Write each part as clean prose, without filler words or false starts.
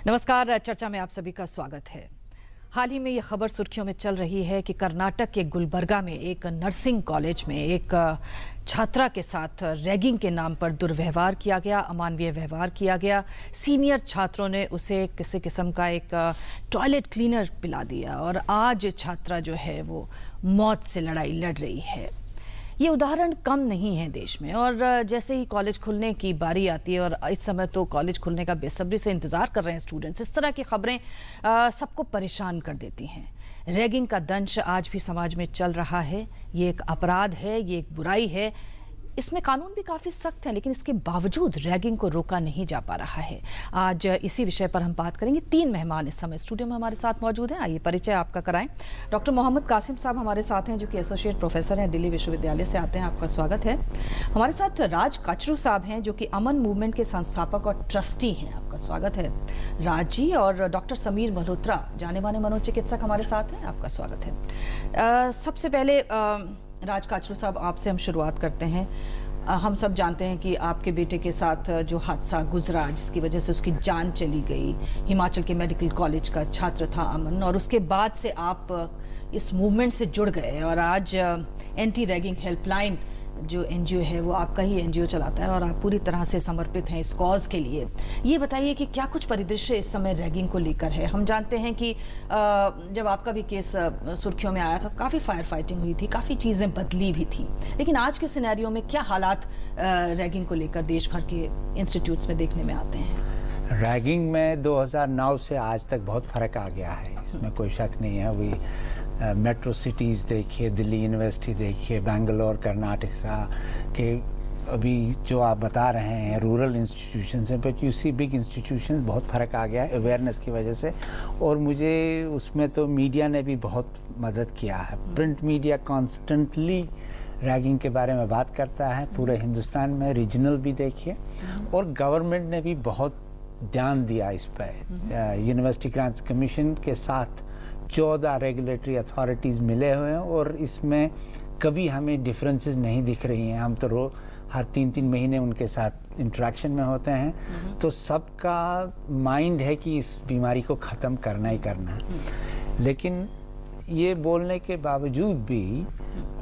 नमस्कार, चर्चा में आप सभी का स्वागत है। हाल ही में ये खबर सुर्खियों में चल रही है कि कर्नाटक के गुलबर्गा में एक नर्सिंग कॉलेज में एक छात्रा के साथ रैगिंग के नाम पर दुर्व्यवहार किया गया, अमानवीय व्यवहार किया गया। सीनियर छात्रों ने उसे किसी किस्म का एक टॉयलेट क्लीनर पिला दिया और आज छात्रा जो है वो मौत से लड़ाई लड़ रही है। ये उदाहरण कम नहीं है देश में, और जैसे ही कॉलेज खुलने की बारी आती है, और इस समय तो कॉलेज खुलने का बेसब्री से इंतज़ार कर रहे हैं स्टूडेंट्स, इस तरह की खबरें सबको परेशान कर देती हैं। रैगिंग का दंश आज भी समाज में चल रहा है। ये एक अपराध है, ये एक बुराई है। इसमें कानून भी काफ़ी सख्त है, लेकिन इसके बावजूद रैगिंग को रोका नहीं जा पा रहा है। आज इसी विषय पर हम बात करेंगे। 3 मेहमान इस समय स्टूडियो में हमारे साथ मौजूद हैं। आइए परिचय आपका कराएं। डॉक्टर मोहम्मद कासिम साहब हमारे साथ हैं, जो कि एसोसिएट प्रोफेसर हैं, दिल्ली विश्वविद्यालय से आते हैं। आपका स्वागत है। हमारे साथ राज काचरू साहब हैं, जो कि अमन मूवमेंट के संस्थापक और ट्रस्टी हैं। आपका स्वागत है राज जी। और डॉक्टर समीर मल्होत्रा, जाने माने मनोचिकित्सक, हमारे साथ हैं। आपका स्वागत है। सबसे पहले राज काचरू साहब, आपसे हम शुरुआत करते हैं। हम सब जानते हैं कि आपके बेटे के साथ जो हादसा गुजरा, जिसकी वजह से उसकी जान चली गई, हिमाचल के मेडिकल कॉलेज का छात्र था अमन, और उसके बाद से आप इस मूवमेंट से जुड़ गए और आज एंटी रैगिंग हेल्पलाइन जो एनजीओ है वो आपका ही एनजीओ चलाता है, और आप पूरी तरह से समर्पित हैं इस कॉज के लिए। ये बताइए कि क्या कुछ परिदृश्य इस समय रैगिंग को लेकर है। हम जानते हैं कि जब आपका भी केस सुर्खियों में आया था तो काफ़ी फायर फाइटिंग हुई थी, काफ़ी चीज़ें बदली भी थी, लेकिन आज के सिनेरियो में क्या हालात रैगिंग को लेकर देश भर के इंस्टीट्यूट्स में देखने में आते हैं? रैगिंग में 2009 से आज तक बहुत फ़र्क आ गया है, इसमें कोई शक नहीं है। वही मेट्रो सिटीज़ देखिए, दिल्ली यूनिवर्सिटी देखिए, बेंगलोर, कर्नाटका के अभी जो आप बता रहे हैं रूरल इंस्टीट्यूशंस हैं, but you see big institutions, बहुत फ़र्क आ गया है अवेयरनेस की वजह से। और मुझे उसमें तो मीडिया ने भी बहुत मदद किया है। प्रिंट मीडिया कॉन्स्टेंटली रैगिंग के बारे में बात करता है पूरे हिंदुस्तान में, रीजनल भी देखिए, और गवर्नमेंट ने भी बहुत ध्यान दिया इस पर। यूनिवर्सिटी ग्रांट्स कमीशन के साथ 14 रेगुलेटरी अथॉरिटीज़ मिले हुए हैं, और इसमें कभी हमें डिफरेंसेस नहीं दिख रही हैं। हम तो हर 3-3 महीने उनके साथ इंटरेक्शन में होते हैं, तो सबका माइंड है कि इस बीमारी को ख़त्म करना ही करना है। लेकिन ये बोलने के बावजूद भी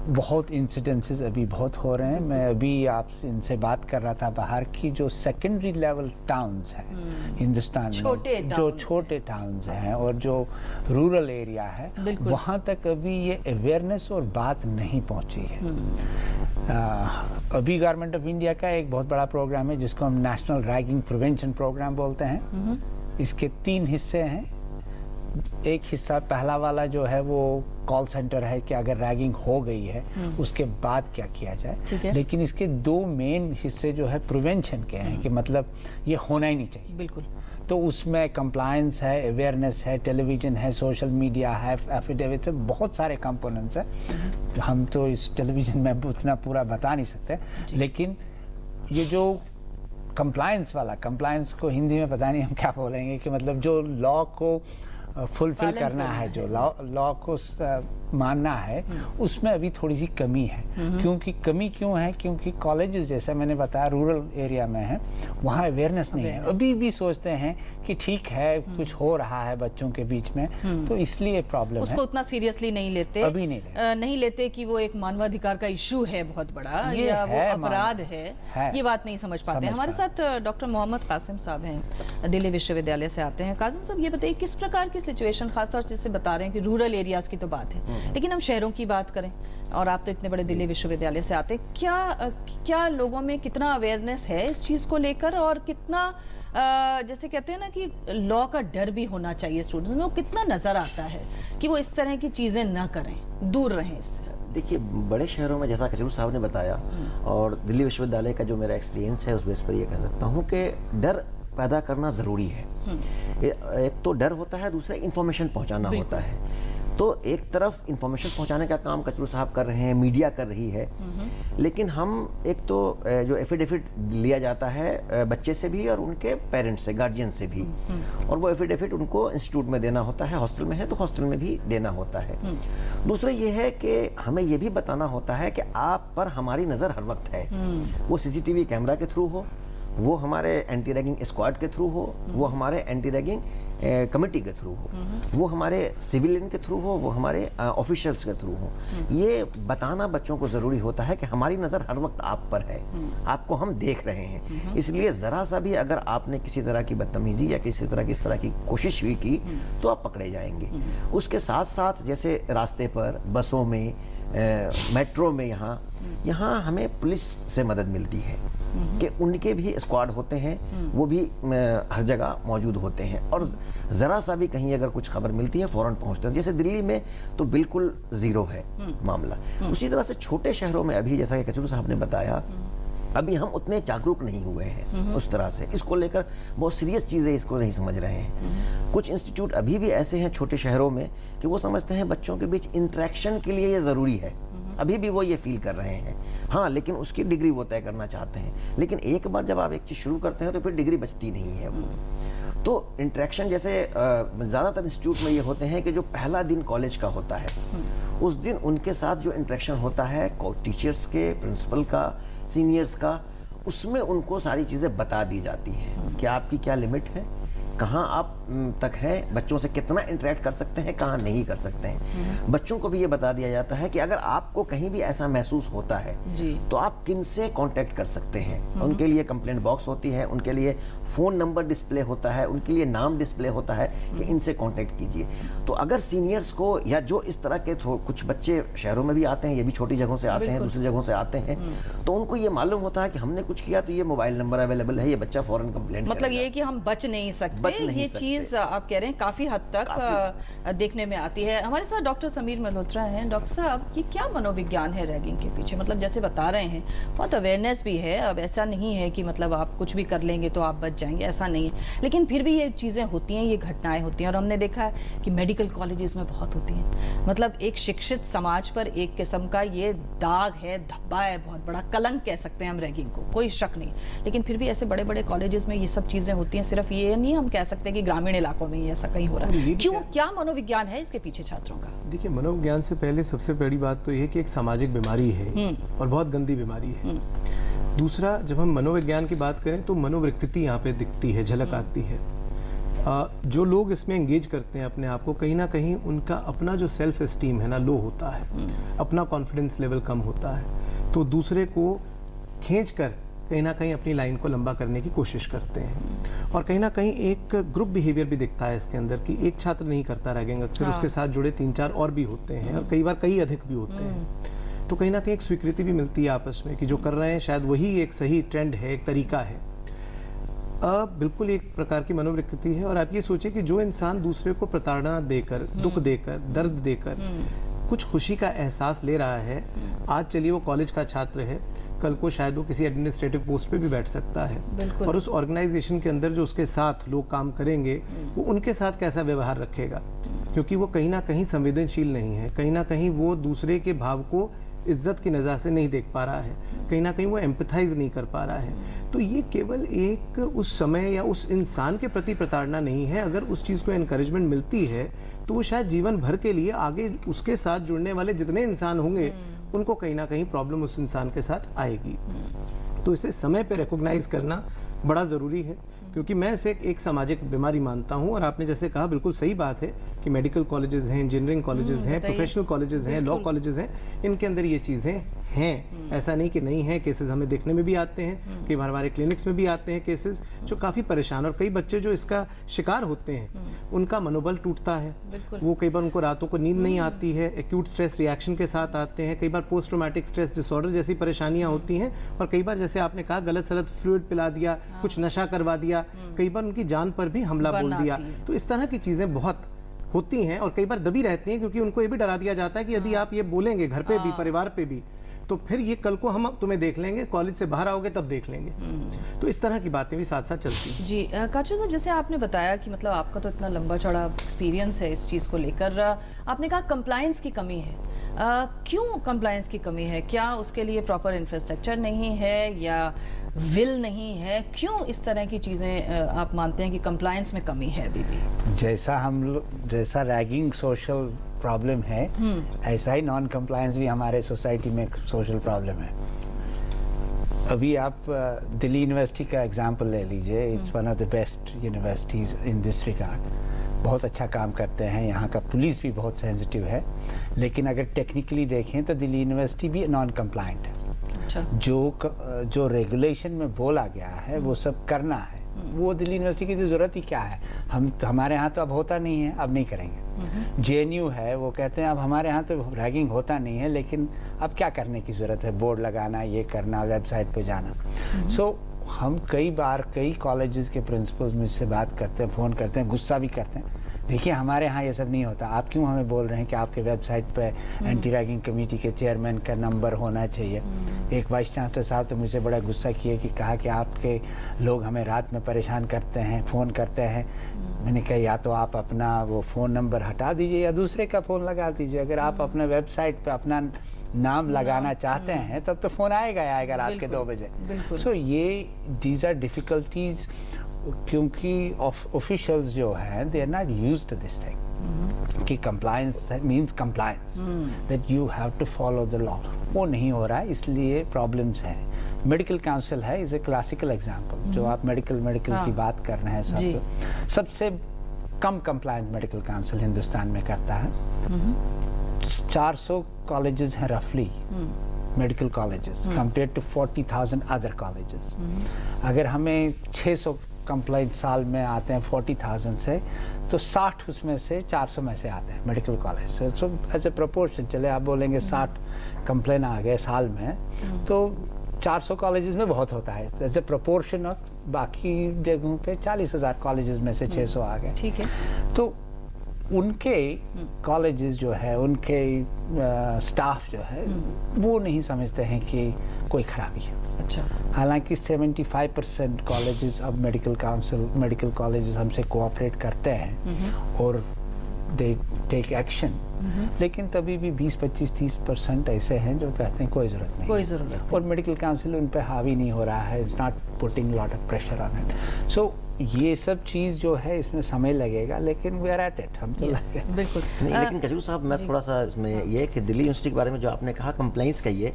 बहुत इंसिडेंसेस अभी बहुत हो रहे हैं। मैं अभी आप इनसे बात कर रहा था बाहर की, जो सेकेंडरी लेवल टाउन्स हैं हिंदुस्तान में, जो छोटे टाउन्स हैं और जो रूरल एरिया है, वहाँ तक अभी ये अवेयरनेस और बात नहीं पहुँची है। अभी गवर्नमेंट ऑफ इंडिया का एक बहुत बड़ा प्रोग्राम है जिसको हम नेशनल रैगिंग प्रिवेंशन प्रोग्राम बोलते हैं। इसके 3 हिस्से हैं। एक हिस्सा पहला वाला जो है वो कॉल सेंटर है कि अगर रैगिंग हो गई है उसके बाद क्या किया जाए। लेकिन इसके 2 मेन हिस्से जो है प्रिवेंशन के हैं, कि मतलब ये होना ही नहीं चाहिए। बिल्कुल। तो उसमें कंप्लायंस है, अवेयरनेस है, टेलीविज़न है, सोशल मीडिया है, एफिडेविट्स है, बहुत सारे कंपोनेंट्स हैं। हम तो इस टेलीविज़न में उतना पूरा बता नहीं सकते, लेकिन ये जो कंप्लायंस वाला, कंप्लायंस को हिंदी में पता नहीं हम क्या बोलेंगे, कि मतलब जो लॉ को फुलफिल करना है, जो लॉ को मानना है, उसमें अभी थोड़ी सी कमी है। क्योंकि कमी क्यों है? क्योंकि कॉलेजेस, जैसा मैंने बताया, रूरल एरिया में है, वहाँ अवेयरनेस नहीं है। अभी भी सोचते हैं कि ठीक है, कुछ हो रहा है बच्चों के बीच में, तो इसलिए प्रॉब्लम है। उसको उतना सीरियसली नहीं लेते, अभी नहीं लेते कि वो एक मानवाधिकार का इशू है बहुत बड़ा, या वो अपराध है, ये बात नहीं समझ पाते हैं। हमारे साथ डॉक्टर मोहम्मद कासिम साहब हैं, दिल्ली विश्वविद्यालय से आते हैं। कासिम साहब, ये बताइए किस प्रकार की सिचुएशन, खासतौर से जैसे बता रहे हैं कि रूरल एरियाज की तो बात है, लेकिन हम शहरों की बात करें, और आप तो इतने बड़े दिल्ली विश्वविद्यालय से आते हैं, क्या लोगों में कितना अवेयरनेस है इस चीज़ को लेकर, और कितना जैसे कहते हैं ना कि लॉ का डर भी होना चाहिए स्टूडेंट्स में, वो कितना नज़र आता है कि वो इस तरह की चीज़ें ना करें, दूर रहें इससे? देखिए, बड़े शहरों में, जैसा कचरू साहब ने बताया, और दिल्ली विश्वविद्यालय का जो मेरा एक्सपीरियंस है उस बेस पर ये कह सकता हूँ कि डर पैदा करना ज़रूरी है। एक तो डर होता है, दूसरा इन्फॉर्मेशन पहुँचाना होता है। तो एक तरफ इंफॉर्मेशन पहुंचाने का काम कचरू साहब कर रहे हैं, मीडिया कर रही है, लेकिन हम एक तो जो एफिडेविट लिया जाता है बच्चे से भी और उनके पेरेंट्स से, गार्जियन से भी, और वो एफिडेविट उनको इंस्टीट्यूट में देना होता है, हॉस्टल में है तो हॉस्टल में भी देना होता है। दूसरा ये है कि हमें ये भी बताना होता है कि आप पर हमारी नज़र हर वक्त है, वो सीसीटीवी कैमरा के थ्रू हो, वो हमारे एंटी रैगिंग स्क्वाड के थ्रू हो, वो हमारे एंटी रैगिंग कमेटी के थ्रू हो, वो हमारे सिविलियन के थ्रू हो, वो हमारे ऑफिशियल्स के थ्रू हो, ये बताना बच्चों को ज़रूरी होता है कि हमारी नज़र हर वक्त आप पर है, आपको हम देख रहे हैं। इसलिए ज़रा सा भी अगर आपने किसी तरह की बदतमीज़ी या किसी तरह की इस तरह की कोशिश भी की तो आप पकड़े जाएंगे। उसके साथ साथ जैसे रास्ते पर, बसों में, मेट्रो में, यहाँ हमें पुलिस से मदद मिलती है कि उनके भी स्क्वाड होते हैं, वो भी हर जगह मौजूद होते हैं और ज़रा सा भी कहीं अगर कुछ खबर मिलती है फ़ौरन पहुंचते हैं। जैसे दिल्ली में तो बिल्कुल ज़ीरो है मामला। उसी तरह से छोटे शहरों में अभी, जैसा कि कचरू साहब ने बताया, अभी हम उतने जागरूक नहीं हुए हैं उस तरह से, इसको लेकर बहुत सीरियस चीज़ें इसको नहीं समझ रहे हैं। कुछ इंस्टीट्यूट अभी भी ऐसे हैं छोटे शहरों में कि वो समझते हैं बच्चों के बीच इंटरेक्शन के लिए ये ज़रूरी है, अभी भी वो ये फील कर रहे हैं। हाँ, लेकिन उसकी डिग्री वो तय करना चाहते हैं, लेकिन एक बार जब आप एक चीज़ शुरू करते हैं तो फिर डिग्री बचती नहीं है वो। तो इंटरेक्शन जैसे ज़्यादातर इंस्टीट्यूट में ये होते हैं कि जो पहला दिन कॉलेज का होता है उस दिन उनके साथ जो इंटरेक्शन होता है टीचर्स के, प्रिंसिपल का, सीनियर्स का, उसमें उनको सारी चीज़ें बता दी जाती हैं कि आपकी क्या लिमिट है, कहाँ आप तक हैं, बच्चों से कितना इंटरेक्ट कर सकते हैं, कहाँ नहीं कर सकते हैं। बच्चों को भी ये बता दिया जाता है कि अगर आपको कहीं भी ऐसा महसूस होता है तो आप किन से कांटेक्ट कर सकते हैं। उनके लिए कंप्लेंट बॉक्स होती है, उनके लिए फ़ोन नंबर डिस्प्ले होता है, उनके लिए नाम डिस्प्ले होता है कि इनसे कांटेक्ट कीजिए। तो अगर सीनियर्स को या जो इस तरह के कुछ बच्चे शहरों में भी आते हैं, ये भी छोटी जगहों से आते हैं, दूसरी जगहों से आते हैं, तो उनको ये मालूम होता है कि हमने कुछ किया तो ये मोबाइल नंबर अवेलेबल है, ये बच्चा फ़ौरन कंप्लेंट मतलब ये कि हम बच नहीं सकते, ये चीज आप कह रहे हैं काफी हद तक देखने में आती है। हमारे साथ डॉक्टर समीर मल्होत्रा हैं। डॉक्टर साहब, ये क्या मनोविज्ञान है रैगिंग के पीछे? मतलब जैसे बता रहे हैं, बहुत अवेयरनेस भी है, अब ऐसा नहीं है कि मतलब आप कुछ भी कर लेंगे तो आप बच जाएंगे, ऐसा नहीं है, लेकिन फिर भी ये चीजें होती हैं, ये घटनाएं होती हैं और हमने देखा है कि मेडिकल कॉलेजेस में बहुत होती हैं। मतलब एक शिक्षित समाज पर एक किस्म का ये दाग है, धब्बा है, बहुत बड़ा कलंक कह सकते हैं हम रैगिंग को, कोई शक नहीं, लेकिन फिर भी ऐसे बड़े बड़े कॉलेजेस में ये सब चीजें होती हैं। सिर्फ ये नहीं हम कह सकते कि ग्रामीण इलाकों में ऐसा कहीं हो रहा है, क्यों, क्या मनोविज्ञान है इसके पीछे छात्रों का? देखिए, मनोविज्ञान से पहले सबसे बड़ी बात तो यह कि एक सामाजिक बीमारी है और बहुत गंदी बीमारी है। दूसरा, जब हम मनोविज्ञान की बात करें तो मनोविकृति यहाँ पे दिखती है, झलक आती है। जो लोग इसमें एंगेज करते हैं अपने आप को, कहीं ना कहीं उनका अपना जो सेल्फ एस्टीम है ना, लो होता है, अपना कॉन्फिडेंस लेवल कम होता है, तो दूसरे को खींच कर कहीं ना कहीं अपनी लाइन को लंबा करने की कोशिश करते हैं। और कहीं ना कहीं एक ग्रुप बिहेवियर भी दिखता है इसके अंदर कि एक छात्र नहीं करता रैगिंग, अक्सर उसके साथ जुड़े 3-4 और भी होते हैं और कई बार कई अधिक भी होते हैं। तो कहीं ना कहीं एक स्वीकृति भी मिलती है आपस में कि जो कर रहे हैं शायद वही एक सही ट्रेंड है, एक तरीका है। बिल्कुल एक प्रकार की मनोविकृति है। और आप ये सोचिए कि जो इंसान दूसरे को प्रताड़ना देकर, दुख देकर, दर्द देकर कुछ खुशी का एहसास ले रहा है, आज चलिए वो कॉलेज का छात्र है, कल को शायद वो किसी एडमिनिस्ट्रेटिव पोस्ट पे भी बैठ सकता है, और उस ऑर्गेनाइजेशन के अंदर जो उसके साथ लोग काम करेंगे वो उनके साथ कैसा व्यवहार रखेगा, क्योंकि वो कहीं ना कहीं संवेदनशील नहीं है, कहीं ना कहीं वो दूसरे के भाव को इज्जत की नज़र से नहीं देख पा रहा है, कहीं ना कहीं वो एम्पथाइज नहीं कर पा रहा है। तो ये केवल एक उस समय या उस इंसान के प्रति प्रताड़ना नहीं है। अगर उस चीज़ को एनकरेजमेंट मिलती है तो वो शायद जीवन भर के लिए आगे उसके साथ जुड़ने वाले जितने इंसान होंगे उनको कहीं ना कहीं प्रॉब्लम उस इंसान के साथ आएगी। तो इसे समय पे रिकॉग्नाइज करना बड़ा ज़रूरी है, क्योंकि मैं इसे एक सामाजिक बीमारी मानता हूं। और आपने जैसे कहा, बिल्कुल सही बात है कि मेडिकल कॉलेजेस हैं, इंजीनियरिंग कॉलेजेस हैं, प्रोफेशनल कॉलेजेस हैं, लॉ कॉलेजेस हैं, इनके अंदर ये चीज़ें हैं। ऐसा नहीं कि नहीं है, केसेस हमें देखने में भी आते हैं, कई बार हमारे क्लिनिक्स में भी आते हैं केसेस जो काफ़ी परेशान, और कई बच्चे जो इसका शिकार होते हैं उनका मनोबल टूटता है, वो कई बार उनको रातों को नींद नहीं आती है, एक्यूट स्ट्रेस रिएक्शन के साथ आते हैं, कई बार पोस्ट ट्रॉमेटिक स्ट्रेस डिसऑर्डर जैसी परेशानियां होती हैं, और कई बार जैसे आपने कहा गलत सलत फ्लूइड पिला दिया, कुछ नशा करवा दिया, कई बार उनकी जान पर भी हमला बोल दिया। तो इस तरह की चीज़ें बहुत होती हैं और कई बार दबी रहती हैं, क्योंकि उनको ये भी डरा दिया जाता है कि यदि आप ये बोलेंगे घर पे भी, परिवार पे भी, तो फिर ये कल को हम तुम्हें देख लेंगे, कॉलेज से बाहर आओगे तब देख लेंगे। तो इस तरह की बातें भी साथ साथ चलती हैं। जी काचू साहब, जैसे आपने बताया कि मतलब आपका तो इतना लंबा चौड़ा एक्सपीरियंस है इस चीज़ को लेकर, आपने कहा कंप्लायंस की कमी है। क्यों कंप्लायंस की कमी है? क्या उसके लिए प्रॉपर इंफ्रास्ट्रक्चर नहीं है या विल नहीं है? क्यों इस तरह की चीज़ें आप मानते हैं कि कंप्लायंस में कमी है अभी भी? जैसा रैगिंग सोशल प्रॉब्लम है, ऐसा ही नॉन कंप्लायंस भी हमारे सोसाइटी में सोशल प्रॉब्लम है। अभी आप दिल्ली यूनिवर्सिटी का एग्जांपल ले लीजिए. It's one of the best universities in this regard. बहुत अच्छा काम करते हैं. यहाँ का पुलिस भी बहुत सेंसिटिव है. लेकिन अगर टेक्निकली देखें तो दिल्ली यूनिवर्सिटी भी नॉन कंप्लाइंट है. अच्छा, जो रेगुलेशन में बोला गया है वो सब करना है. वो दिल्ली यूनिवर्सिटी की तो ज़रूरत ही क्या है. हमारे यहाँ तो अब होता नहीं है, अब नहीं करेंगे. JNU है, वो कहते हैं अब हमारे यहाँ तो रैगिंग होता नहीं है, लेकिन अब क्या करने की ज़रूरत है. बोर्ड लगाना, ये करना, वेबसाइट पे जाना. सो हम कई बार कई कॉलेजेस के प्रिंसिपल्स मुझसे बात करते हैं, फ़ोन करते हैं, गुस्सा भी करते हैं. देखिए हमारे यहाँ ये सब नहीं होता. आप क्यों हमें बोल रहे हैं कि आपके वेबसाइट पे एंटी रैगिंग कमेटी के चेयरमैन का नंबर होना चाहिए. एक वाइस चांसलर साहब तो मुझसे बड़ा गुस्सा किए कि कहा कि आपके लोग हमें रात में परेशान करते हैं, फ़ोन करते हैं. मैंने कहा या तो आप अपना वो फ़ोन नंबर हटा दीजिए या दूसरे का फ़ोन लगा दीजिए. अगर आप अपने वेबसाइट पे अपना नाम लगाना चाहते हैं तब तो फ़ोन आएगा रात के 2 बजे. सो ये दीज आर डिफ़िकल्टीज़, क्योंकि ऑफिशियल्स जो हैं they are not used to this thing कि compliance means compliance, that you have to follow the law. वो नहीं हो रहा है, इसलिए प्रॉब्लम्स हैं. मेडिकल काउंसिल है, इज ए क्लासिकल एग्जांपल. जो आप मेडिकल की बात कर रहे हैं, सबसे कम कंप्लायंस मेडिकल काउंसिल हिंदुस्तान में करता है. 400 कॉलेजेस हैं रफली, medical colleges, compared to 40,000 other colleges. अगर हमें 600 कंप्लेंट साल में आते हैं 40,000 से, तो 60 उसमें से 400 में से आते हैं मेडिकल कॉलेज से. सो एज ए प्रोपोर्शन, चले आप बोलेंगे 60 कंप्लेन आ गए साल में, तो 400 कॉलेजेस में बहुत होता है. एज ए प्रोपोर्शन ऑफ बाकी जगहों पे 40,000 कॉलेजेस में से 600 आ गए. ठीक है. तो उनके कॉलेजेस जो है, उनके स्टाफ जो है, वो नहीं समझते हैं कि कोई खराबी है. अच्छा, हालांकि 75% कॉलेजेस अब मेडिकल कॉलेजेस हमसे कोऑपरेट करते हैं और दे टेक एक्शन. लेकिन तभी भी 20-25-30% ऐसे हैं जो कहते हैं कोई ज़रूरत नहीं. और मेडिकल काउंसिल उन पे हावी नहीं हो रहा है. It's not putting lot of pressure on it. So ये सब चीज़ जो है इसमें समय लगेगा, लेकिन वी आर एट इट. हम तो लगे. बिल्कुल नहीं, लेकिन कजरू साहब, मैं थोड़ा सा इसमें ये कि दिल्ली यूनिवर्सिटी के बारे में जो आपने कहा कंप्लाइंस का, ये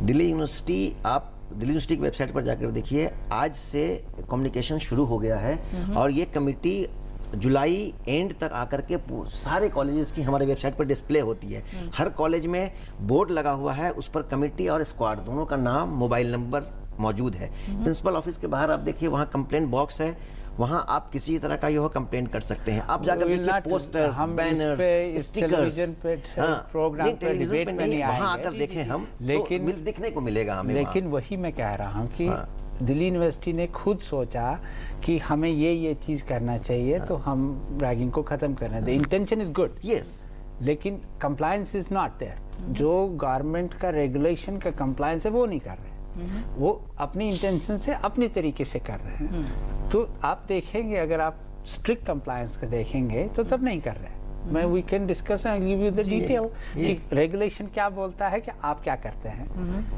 दिल्ली यूनिवर्सिटी, आप दिल्ली यूनिवर्सिटी की वेबसाइट पर जाकर देखिए, आज से कम्युनिकेशन शुरू हो गया है. और ये कमेटी जुलाई एंड तक आकर के सारे कॉलेजेस की हमारे वेबसाइट पर डिस्प्ले होती है. हर कॉलेज में बोर्ड लगा हुआ है, उस पर कमेटी और स्क्वाड दोनों का नाम, मोबाइल नंबर मौजूद है. प्रिंसिपल ऑफिस के बाहर आप देखिए, वहाँ कंप्लेंट बॉक्स है, वहाँ आप किसी तरह का यह कंप्लेंट कर सकते हैं. आप जाकर देखिए, पोस्टर्स, बैनर्स, स्टिकर्स, टेलीविजन पे नहीं, वहाँ आकर देखें हम, लेकिन तो दिखने को मिलेगा हमें. लेकिन वही मैं कह रहा हूँ कि दिल्ली यूनिवर्सिटी ने खुद सोचा कि हमें ये चीज़ करना चाहिए, तो हम रैगिंग को ख़त्म करना है. The intention is good, yes, लेकिन कंप्लायंस इज़ नॉट देयर. जो गवर्नमेंट का रेगुलेशन का कंप्लायंस है वो नहीं कर रहे. वो अपनी इंटेंशन से अपनी तरीके से कर रहे हैं. तो आप देखेंगे, अगर आप स्ट्रिक्ट कंप्लायंस का देखेंगे तो तब नहीं कर रहे. मैं we can discuss and give you the detail कि रेगुलेशन क्या बोलता है कि आप क्या करते हैं.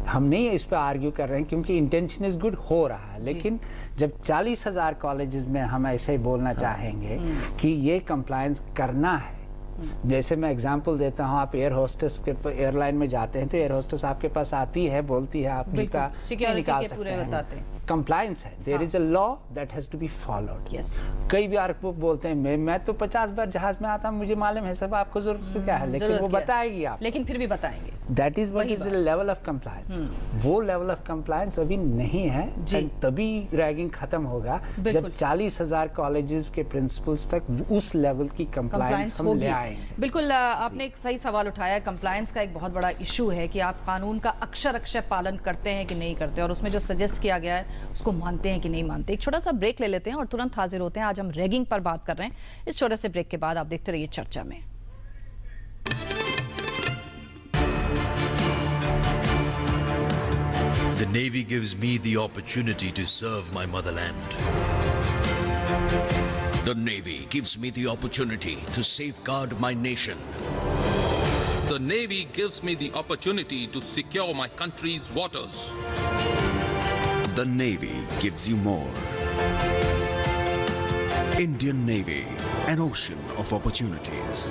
हम नहीं इस पे आर्ग्यू कर रहे हैं, क्योंकि इंटेंशन इज गुड हो रहा है. लेकिन जब 40,000 कॉलेजेस में हम ऐसे ही बोलना चाहेंगे कि ये कंप्लायंस करना है. जैसे मैं एग्जांपल देता हूँ, आप एयर होस्टेस के एयरलाइन में जाते हैं तो एयर होस्टेस आपके पास आती है, बोलती है आप जूता निकाल सकते हैं. कंप्लायंस है, there is a law that has to be followed. कई बार वो बोलते हैं मैं तो 50 बार जहाज में आता हूँ, मुझे मालूम है सब, आपको जरूरत क्या है, लेकिन वो बताएगी आप, लेकिन फिर भी बताएंगे. That is what is the level of compliance. वो लेवल ऑफ कंप्लायंस अभी नहीं है. तभी रैगिंग खत्म होगा जब 40,000 कॉलेजेस के प्रिंसिपल्स तक उस लेवल की कंप्लायंस हम ले आएंगे. बिल्कुल, आपने एक सही सवाल उठाया. कंप्लायंस का एक बहुत बड़ा इशू है कि आप कानून का अक्षर पालन करते हैं कि नहीं करते, और उसमें जो सजेस्ट किया गया है उसको मानते हैं कि नहीं मानते. एक छोटा सा ब्रेक ले लेते हैं और तुरंत हाजिर होते हैं. आज हम रैगिंग पर बात कर रहे हैं. इस छोटे से ब्रेक के बाद आप देखते रहिए चर्चा में. The Navy gives me the opportunity to serve my motherland. The Navy gives me the opportunity to safeguard my nation. The Navy gives me the opportunity to secure my country's waters. The Navy gives you more. Indian Navy, an ocean of opportunities.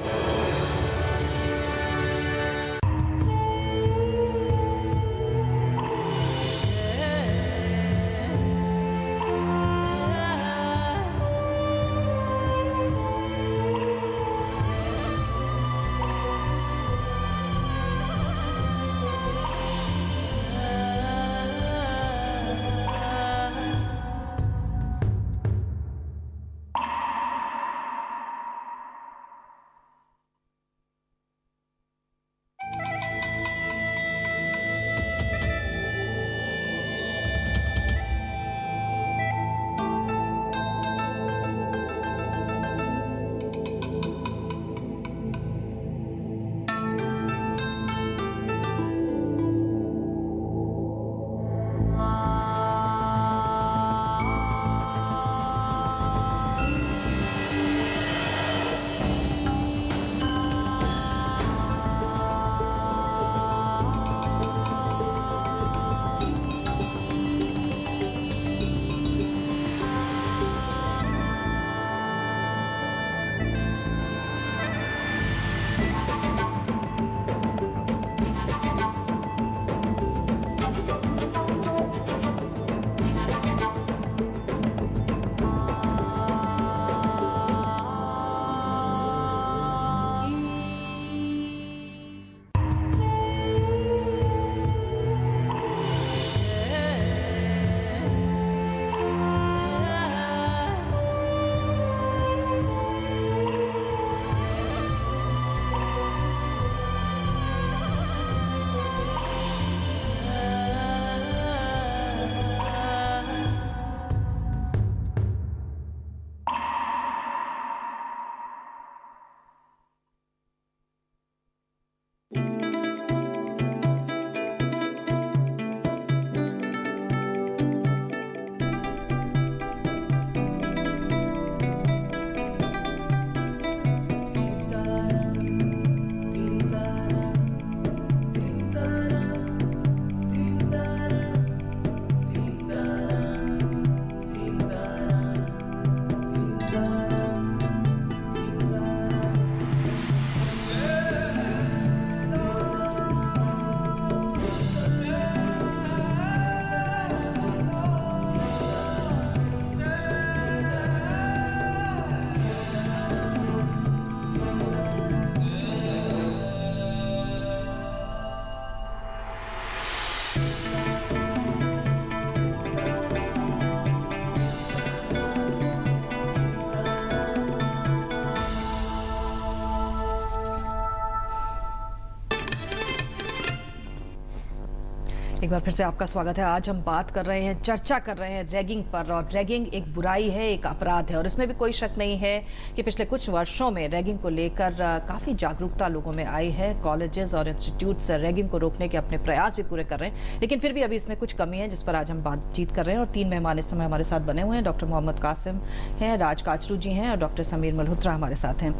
एक बार फिर से आपका स्वागत है। आज हम बात कर रहे हैं, चर्चा कर रहे हैं रैगिंग पर। और रैगिंग एक बुराई है, एक अपराध है, और इसमें भी कोई शक नहीं है कि पिछले कुछ वर्षों में रैगिंग को लेकर काफ़ी जागरूकता लोगों में आई है। कॉलेजेस और इंस्टीट्यूट्स रैगिंग को रोकने के अपने प्रयास भी पूरे कर रहे हैं, लेकिन फिर भी अभी इसमें कुछ कमी है, जिस पर आज हम बातचीत कर रहे हैं। और 3 मेहमान इस समय हमारे साथ बने हुए हैं। डॉक्टर मोहम्मद कासिम हैं, राज काचरू जी हैं, और डॉक्टर समीर मल्होत्रा हमारे साथ हैं।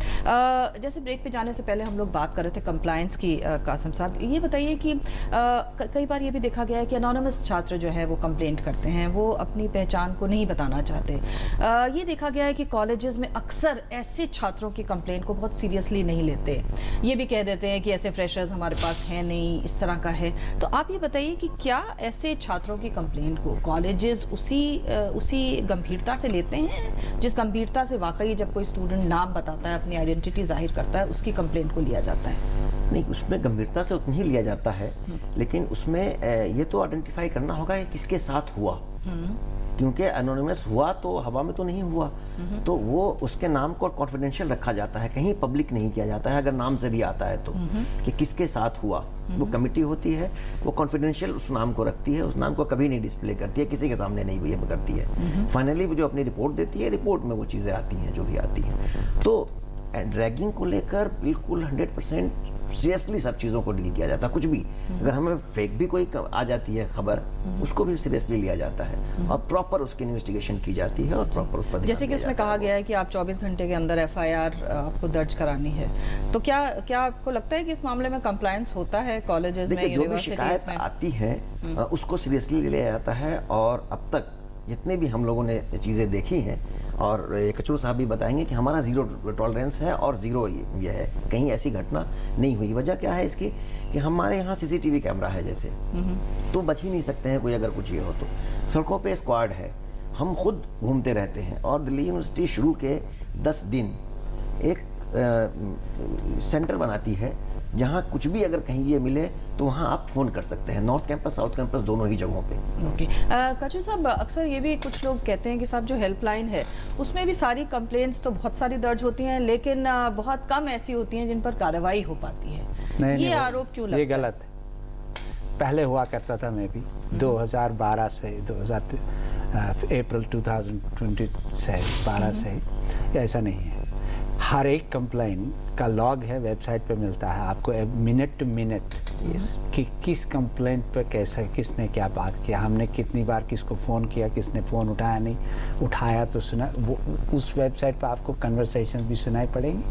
जैसे ब्रेक पे जाने से पहले हम लोग बात कर रहे थे कंप्लायंस की। कासिम साहब, ये बताइए कि कई बार ये भी देखा गया है कि अनोनिमस छात्र जो है वो कंप्लेंट करते हैं, वो अपनी पहचान को नहीं बताना चाहते। ये देखा गया है कि कॉलेजेस में अक्सर ऐसे छात्रों की कंप्लेंट को बहुत सीरियसली नहीं लेते। ये भी कह देते हैं कि ऐसे फ्रेशर्स हमारे पास हैं नहीं, इस तरह का है। तो आप ये बताइए कि क्या ऐसे छात्रों की कंप्लेंट को कॉलेजेस उसी गंभीरता से लेते हैं जिस गंभीरता से वाकई जब कोई स्टूडेंट नाम बताता है, अपनी आइडेंटिटी जाहिर करता है, उसकी कंप्लेंट को लिया जाता है? नहीं, उसमें गंभीरता से उतना ही लिया जाता है, लेकिन उसमें ये तो आइडेंटिफाई करना होगा कि किसके साथ हुआ। क्योंकि एनोनिमस हुआ तो हवा में तो नहीं हुआ, तो वो उसके नाम को कॉन्फिडेंशियल रखा जाता है, कहीं पब्लिक नहीं किया जाता है। अगर नाम से भी आता है तो कि किसके साथ हुआ, वो कमिटी होती है, वो कॉन्फिडेंशियल उस नाम को रखती है, उस नाम को कभी नहीं डिस्प्ले करती है, किसी के सामने नहीं ये करती है। फाइनली वो जो अपनी रिपोर्ट देती है, रिपोर्ट में वो चीज़ें आती हैं जो भी आती हैं। तो रैगिंग को लेकर बिल्कुल 100% सीरियसली सब चीज़ों को डील किया जाता है। कुछ भी अगर हमें फेक भी कोई आ जाती है खबर, उसको भी सीरियसली लिया जाता है और प्रॉपर उसकी इन्वेस्टिगेशन की जाती है और प्रॉपर उस पर जैसे कि उसमें कहा गया है कि आप 24 घंटे के अंदर FIR आपको दर्ज करानी है। तो क्या आपको लगता है कि इस मामले में कंप्लायंस होता है कॉलेजेस में? देखिए, जो भी शिकायत आती है उसको सीरियसली लिया जाता है। और अब तक जितने भी हम लोगों ने चीज़ें देखी हैं, और कचरू साहब भी बताएंगे कि हमारा 0 टॉलरेंस है और 0 ये है, कहीं ऐसी घटना नहीं हुई। वजह क्या है इसकी कि हमारे यहाँ CCTV कैमरा है जैसे, तो बच ही नहीं सकते हैं कोई अगर कुछ ये हो तो। सड़कों पे स्क्वाड है, हम खुद घूमते रहते हैं। और दिल्ली यूनिवर्सिटी शुरू के 10 दिन एक सेंटर बनाती है जहाँ कुछ भी अगर कहीं ये मिले तो वहाँ आप फ़ोन कर सकते हैं, नॉर्थ कैंपस साउथ कैंपस दोनों ही जगहों पे। ओके, कचू साहब, अक्सर ये भी कुछ लोग कहते हैं कि साहब जो हेल्पलाइन है उसमें भी सारी कंप्लेंट्स तो बहुत सारी दर्ज होती हैं, लेकिन बहुत कम ऐसी होती हैं जिन पर कार्रवाई हो पाती है। ये आरोप क्यों लगता है? ये गलत है। पहले हुआ करता था, मैं भी 2012 से अप्रैल 2020 से 12 से ऐसा नहीं है। हर एक कंप्लेंट का लॉग है, वेबसाइट पे मिलता है आपको मिनट टू मिनट कि किस कंप्लेंट पे कैसा, किसने क्या बात किया, हमने कितनी बार किसको फ़ोन किया, किसने फ़ोन उठाया नहीं उठाया तो सुना। वो उस वेबसाइट पे आपको कन्वर्सेशन भी सुनाई पड़ेंगी।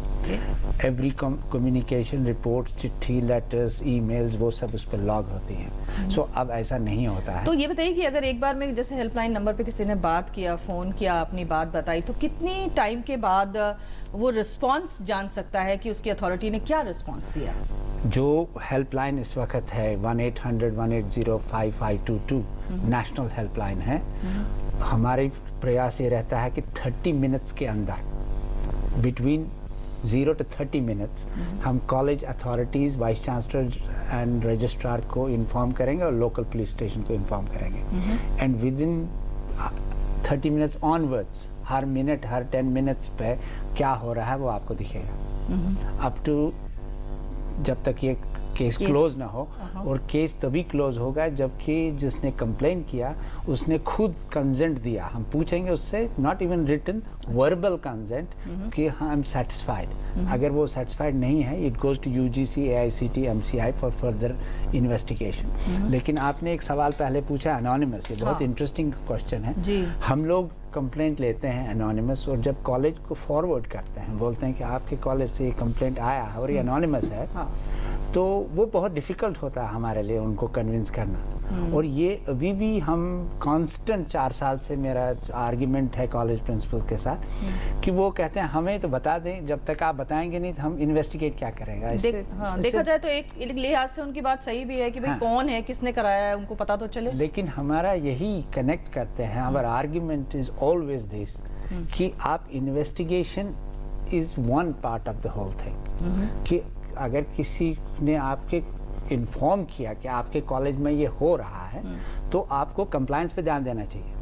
एवरी कम्युनिकेशन रिपोर्ट, चिट्ठी, लेटर्स, ईमेल्स, वो सब उस पर लॉग होती हैं। सो अब ऐसा नहीं होता है। तो ये बताइए कि अगर एक बार में जैसे हेल्पलाइन नंबर पे किसी ने बात किया, फ़ोन किया, अपनी बात बताई, तो कितनी टाइम के बाद वो रिस्पांस जान सकता है कि उसकी अथॉरिटी ने क्या रिस्पांस दिया? जो हेल्पलाइन इस वक्त है 1-800-180-5522 नेशनल हेल्पलाइन है। हमारे प्रयास ये रहता है कि 30 मिनट्स के अंदर, बिटवीन 0 to 30 मिनट्स, हम college authorities, vice chancellor and registrar को इन्फॉर्म करेंगे और लोकल पुलिस स्टेशन को इन्फॉर्म करेंगे। And with in 30 minutes onwards, her minute, her 10 minutes पे क्या हो रहा है वो आपको दिखेगा। अप टू जब तक ये केस क्लोज ना हो। और केस तभी क्लोज होगा जबकि जिसने कंप्लेन किया उसने खुद कंसेंट दिया। हम पूछेंगे उससे, not even written, verbal consent कि हाँ आई एम सेटिस्फाइड। अगर वो सेटिस्फाइड नहीं है, it goes to UGC, AICT, MCI for further investigation. लेकिन आपने एक सवाल पहले पूछा अनोनिमस, ये बहुत इंटरेस्टिंग क्वेश्चन है। हम लोग कंप्लेंट लेते हैं अनोनिमस, और जब कॉलेज को फॉरवर्ड करते हैं, बोलते हैं कि आपके कॉलेज से ये कंप्लेंट आया है और ये अनोनिमस है, तो वो बहुत डिफ़िकल्ट होता है हमारे लिए उनको कन्विंस करना। और ये अभी भी हम कांस्टेंट 4 साल से मेरा आर्ग्यूमेंट है कॉलेज प्रिंसिपल के साथ कि वो कहते हैं हमें तो बता दें, जब तक आप बताएंगे नहीं तो हम इन्वेस्टिगेट क्या करेंगे। देखा जाए तो एक लिहाज से उनकी बात सही भी है कि भाई कौन है, किसने कराया है, उनको पता तो चले। लेकिन हमारा यही कनेक्ट करते हैं, हमारा आर्ग्यूमेंट इज ऑलवेज दिस कि आप investigation is one part of the whole thing. कि अगर किसी ने आपके इन्फॉर्म किया कि आपके कॉलेज में ये हो रहा है, तो आपको कंप्लायंस पे ध्यान देना चाहिए,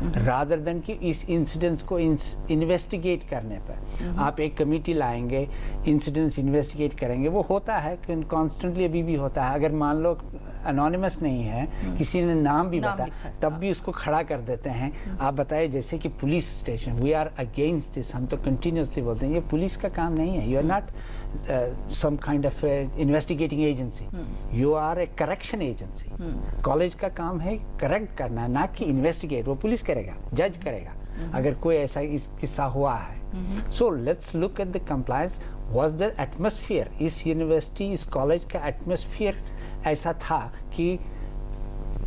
रादर देन कि इस इंसिडेंट्स को इन्वेस्टिगेट करने पर। आप एक कमेटी लाएंगे, इंसिडेंट्स इन्वेस्टिगेट करेंगे, वो होता है कॉन्स्टेंटली, अभी भी होता है। अगर मान लो अनोनिमस नहीं है, किसी ने नाम भी नाम बताया लिखा है, तब भी उसको खड़ा कर देते हैं। आप बताइए, जैसे कि police station, we are against this, हम तो कंटिन्यूसली बोलते हैं ये पुलिस का काम नहीं है। You are not some kind of investigating agency, you are a correction agency. College का काम है करेक्ट करना, ना कि इन्वेस्टिगेट। वो पुलिस करेगा, जज करेगा अगर कोई ऐसा इस किस्सा हुआ है। So let's look at the compliance. Was the atmosphere इस यूनिवर्सिटी, इस कॉलेज का एटमॉस्फेयर ऐसा था कि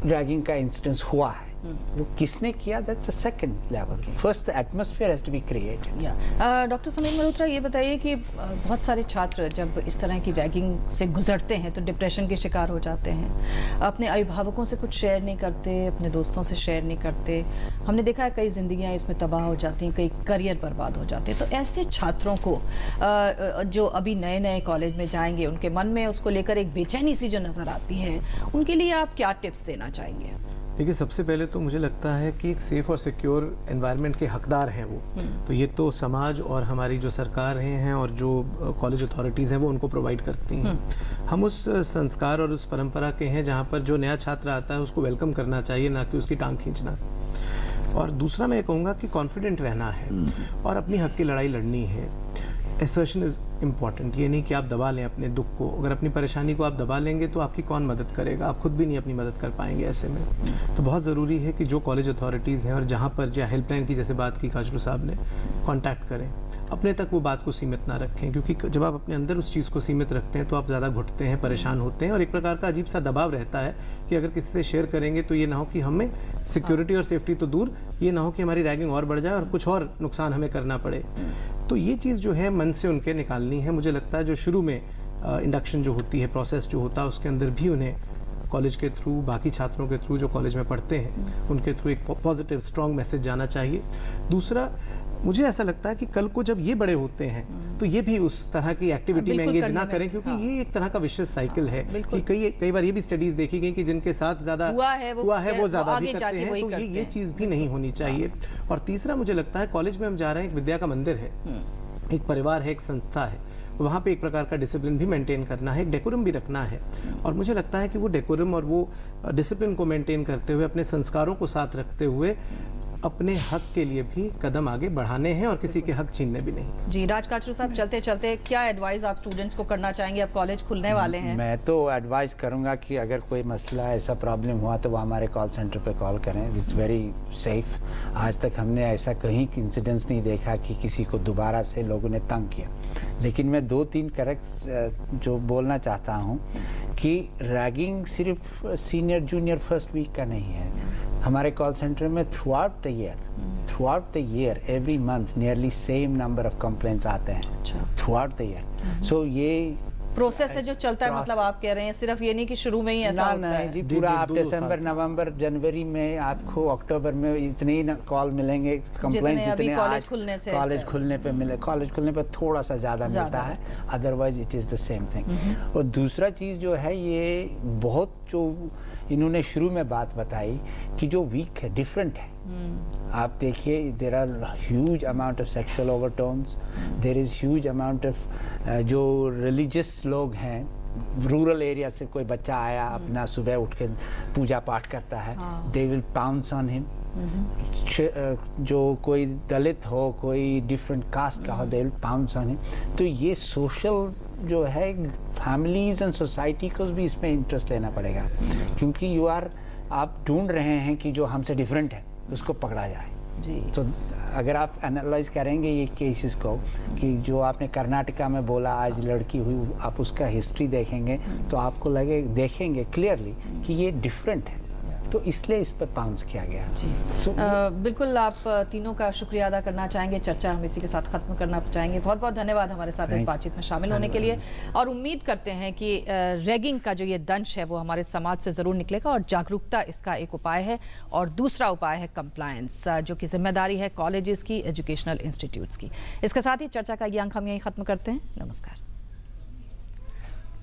रैगिंग का इंसिडेंस हुआ है, वो किसने किया, that's a second level. First the atmosphere has to be created. Doctor Sameer Malhotra, ये बताइए कि बहुत सारे छात्र जब इस तरह की रैगिंग से गुजरते हैं तो डिप्रेशन के शिकार हो जाते हैं, अपने अभिभावकों से कुछ शेयर नहीं करते, अपने दोस्तों से शेयर नहीं करते। हमने देखा है कई जिंदगियां इसमें तबाह हो जाती हैं, कई करियर बर्बाद हो जाते हैं। तो ऐसे छात्रों को जो अभी नए नए कॉलेज में जाएंगे, उनके मन में उसको लेकर एक बेचैनी सी जो नज़र आती है, उनके लिए आप क्या टिप्स देना चाहेंगे? देखिए, सबसे पहले तो मुझे लगता है कि एक सेफ और सिक्योर एनवायरनमेंट के हकदार हैं वो। तो ये तो समाज और हमारी जो सरकार हैं और जो कॉलेज अथॉरिटीज़ हैं वो उनको प्रोवाइड करती हैं। हम उस संस्कार और उस परंपरा के हैं जहाँ पर जो नया छात्र आता है उसको वेलकम करना चाहिए, ना कि उसकी टांग खींचना। और दूसरा मैं कहूँगा कि कॉन्फिडेंट रहना है और अपनी हक की लड़ाई लड़नी है। Assertion is important. ये नहीं कि आप दबा लें अपने दुख को। अगर अपनी परेशानी को आप दबा लेंगे तो आपकी कौन मदद करेगा? आप खुद भी नहीं अपनी मदद कर पाएंगे ऐसे में। तो बहुत ज़रूरी है कि जो कॉलेज अथॉरिटीज़ हैं और जहाँ पर जो हेल्पलाइन की जैसे बात की काजरू साहब ने, कॉन्टैक्ट करें, अपने तक वो बात को सीमित ना रखें, क्योंकि जब आप अपने अंदर उस चीज़ को सीमित रखते हैं तो आप ज़्यादा घुटते हैं, परेशान होते हैं और एक प्रकार का अजीब सा दबाव रहता है कि अगर किसी से शेयर करेंगे तो ये ना हो कि हमें सिक्योरिटी और सेफ्टी तो दूर, ये ना हो कि हमारी रैगिंग और बढ़ जाए और कुछ और नुकसान हमें करना पड़े। तो ये चीज़ जो है मन से उनके निकालनी है। मुझे लगता है जो शुरू में इंडक्शन जो होती है, प्रोसेस जो होता है, उसके अंदर भी उन्हें कॉलेज के थ्रू, बाकी छात्रों के थ्रू जो कॉलेज में पढ़ते हैं उनके थ्रू एक पॉजिटिव स्ट्रॉन्ग मैसेज जाना चाहिए। दूसरा, मुझे ऐसा लगता है कि कल को जब ये बड़े होते हैं तो ये भी उस तरह की एक्टिविटी में एंगेज ना करें, क्योंकि ये एक तरह का विशेष साइकिल है कि कई बार ये भी स्टडीज देखी गई कि जिनके साथ ज्यादा हुआ है वो ज्यादा भी करते हैं। तो ये चीज भी नहीं होनी चाहिए। और तीसरा, मुझे लगता है कॉलेज में हम जा रहे हैं, एक विद्या का मंदिर है, एक परिवार है, एक संस्था है, वहाँ पे एक प्रकार का डिसिप्लिन भी मेंटेन करना है, एक डेकोरम भी रखना है। और मुझे लगता है कि वो डेकोरम और वो डिसिप्लिन को मेंटेन करते हुए, अपने संस्कारों को साथ रखते हुए अपने हक के लिए भी कदम आगे बढ़ाने हैं और किसी के हक छीनने भी नहीं। जी, राज काचरू साहब, चलते चलते क्या एडवाइस आप स्टूडेंट्स को करना चाहेंगे? अब कॉलेज खुलने वाले हैं। मैं तो एडवाइस करूंगा कि अगर कोई मसला ऐसा प्रॉब्लम हुआ तो वो हमारे कॉल सेंटर पे कॉल करें। It's very safe. आज तक हमने ऐसा कहीं इंसिडेंट्स नहीं देखा कि किसी को दोबारा से लोगों ने तंग किया। लेकिन मैं 2-3 करेक्ट जो बोलना चाहता हूँ कि रैगिंग सिर्फ सीनियर जूनियर फर्स्ट वीक का नहीं है। हमारे कॉल सेंटर में through out the year every month nearly same number of complaints आते हैं थ्रू आउट द ईयर। सो ये प्रोसेस है जो चलता है, मतलब आप कह रहे हैं सिर्फ ये नहीं कि शुरू में ही ऐसा होता है। जी, पूरा आप दिसंबर, नवंबर, जनवरी में आपको अक्टूबर में इतने ही कॉल मिलेंगे, कंप्लेंट जितने कॉलेज खुलने से, कॉलेज खुलने पे मिले, कॉलेज खुलने पे थोड़ा सा ज़्यादा मिलता है, otherwise it is the same thing. और दूसरा चीज़ जो है, ये बहुत जो इन्होंने शुरू में बात बताई कि जो वीक है, डिफरेंट है। आप देखिए, there are huge amount of sexual overtones, there is huge amount of जो रिलीजियस लोग हैं, रूरल एरिया से कोई बच्चा आया, अपना सुबह उठ के पूजा पाठ करता है, they will pounce on him. जो कोई दलित हो, कोई डिफरेंट कास्ट का हो, they will pounce on him. तो ये सोशल जो है, फैमिलीज एंड सोसाइटी को भी इसमें इंटरेस्ट लेना पड़ेगा, क्योंकि आप ढूंढ रहे हैं कि जो हमसे डिफरेंट है उसको पकड़ा जाए। जी। तो अगर आप एनालाइज करेंगे ये केसेस को, कि जो आपने कर्नाटका में बोला आज लड़की हुई, आप उसका हिस्ट्री देखेंगे तो आपको देखेंगे क्लियरली कि ये डिफरेंट है, तो इसलिए इस पर पाउंस किया गया। जी। बिल्कुल, आप तीनों का शुक्रिया अदा करना चाहेंगे। चर्चा हम इसी के साथ खत्म करना चाहेंगे। बहुत बहुत धन्यवाद हमारे साथ इस बातचीत में शामिल होने के लिए, और उम्मीद करते हैं कि रैगिंग का जो ये दंश है वो हमारे समाज से ज़रूर निकलेगा, और जागरूकता इसका एक उपाय है। और दूसरा उपाय है कंप्लायंस, जो कि जिम्मेदारी है कॉलेजेस की, एजुकेशनल इंस्टीट्यूट्स की। इसके साथ ही चर्चा का ये अंक हम यहीं ख़त्म करते हैं। नमस्कार,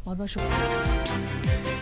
बहुत बहुत शुक्रिया।